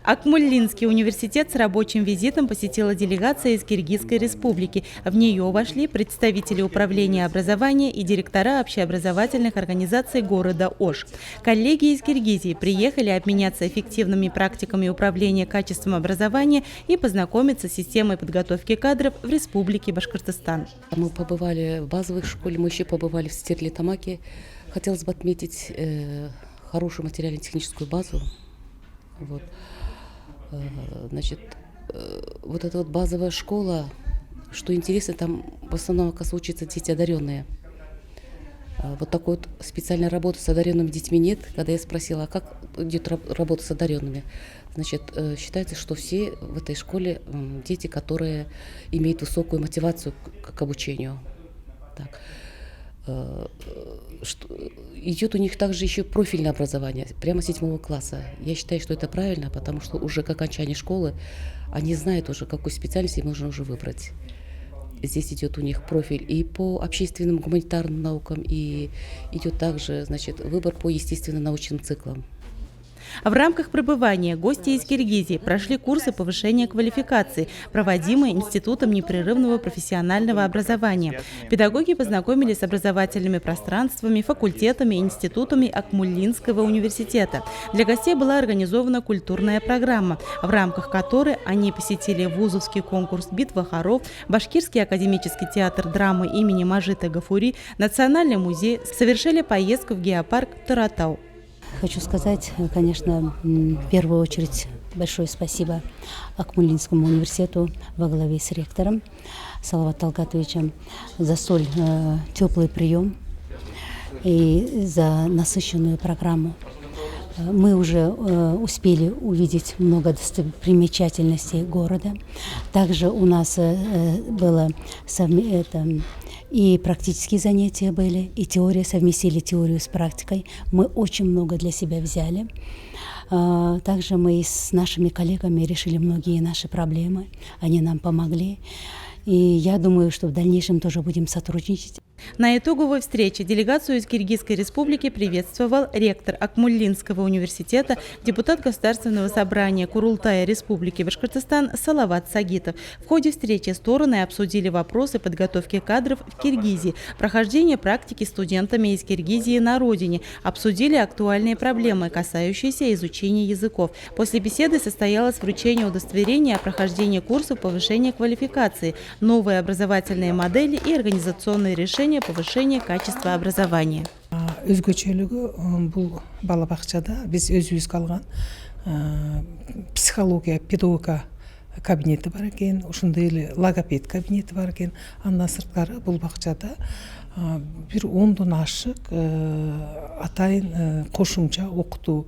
Акмуллинский университет с рабочим визитом посетила делегация из Киргизской республики. В нее вошли представители управления образования и директора общеобразовательных организаций города Ош. Коллеги из Киргизии приехали обменяться эффективными практиками управления качеством образования и познакомиться с системой подготовки кадров в Республике Башкортостан. Мы побывали в базовой школе, мы еще побывали в Стерлитамаке. Хотелось бы отметить хорошую материально-техническую базу. Вот. Значит, вот эта вот базовая школа, что интересно, там в основном, оказывается, учатся дети одаренные. Вот такой вот специальной работы с одаренными детьми нет. Когда я спросила, а как идет работа с одаренными, значит, считается, что все в этой школе дети, которые имеют высокую мотивацию к обучению. Так. Идет у них также еще профильное образование, прямо с 7 класса. Я считаю, что это правильно, потому что уже к окончании школы они знают уже, какую специальность им нужно уже выбрать. Здесь идет у них профиль и по общественным гуманитарным наукам, и идет также, значит, выбор по естественно-научным циклам. В рамках пребывания гости из Киргизии прошли курсы повышения квалификации, проводимые Институтом непрерывного профессионального образования. Педагоги познакомились с образовательными пространствами, факультетами и институтами Акмуллинского университета. Для гостей была организована культурная программа, в рамках которой они посетили вузовский конкурс «Битва хоров», Башкирский академический театр драмы имени Мажита Гафури, Национальный музей, совершили поездку в геопарк Таратау. Хочу сказать, конечно, в первую очередь большое спасибо Акмуллинскому университету во главе с ректором Салават Талгатовичем за столь теплый прием и за насыщенную программу. Мы уже успели увидеть много достопримечательностей города. Также у нас было и практические занятия были, и теория, совместили теорию с практикой. Мы очень много для себя взяли. Также мы с нашими коллегами решили многие наши проблемы. Они нам помогли. И я думаю, что в дальнейшем тоже будем сотрудничать. На итоговой встрече делегацию из Киргизской республики приветствовал ректор Акмуллинского университета, депутат Государственного собрания Курултая Республики Башкортостан Салават Сагитов. В ходе встречи стороны обсудили вопросы подготовки кадров в Киргизии, прохождение практики студентами из Киргизии на родине, обсудили актуальные проблемы, касающиеся изучения языков. После беседы состоялось вручение удостоверения о прохождении курсов повышения квалификации, новые образовательные модели и организационные решения повышения качества образования. Өзгөчөлүгү бул бала бакчада биз өзүбүзгө алган психология, педагога кабинети бар экен, ошондой эле логопед кабинети бар экен. Андан сырткары бул бакчада бир 10дон ашык атайын кошумча окутуу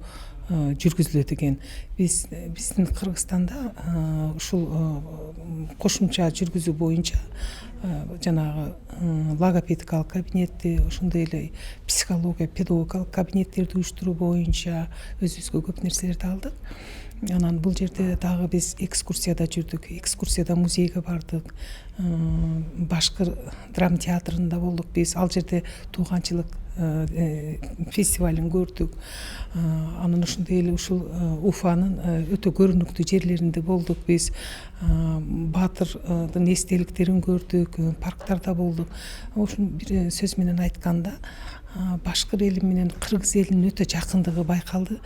жүргүзүлөт экен. Биздин Кыргызстанда ушул кошумча жүргүзүү боюнча жанагы логопедикалык кабинетти, ошондой эле психология, педагогикалык кабинеттерди уюштуруу боюнча өзүбүзгө көп нерселерди алдык. Анан бул жерде дагы биз экскурсияда жүрдүк, экскурсияда музейге бардык, Башкыр драма театрында болдук биз, ал жерде тууганчылык фестивалин көрдүк. Анан ошондой эле ушул Уфанын өтө көрүнүктүү жерлеринде болдук биз, Баатырдын эстеликтерин көрдүк, парктарда болдук. Ошон бир сөз менен айтканда, Башкыр эли менен Кыргыз элинин өтө жакындыгы байкалды.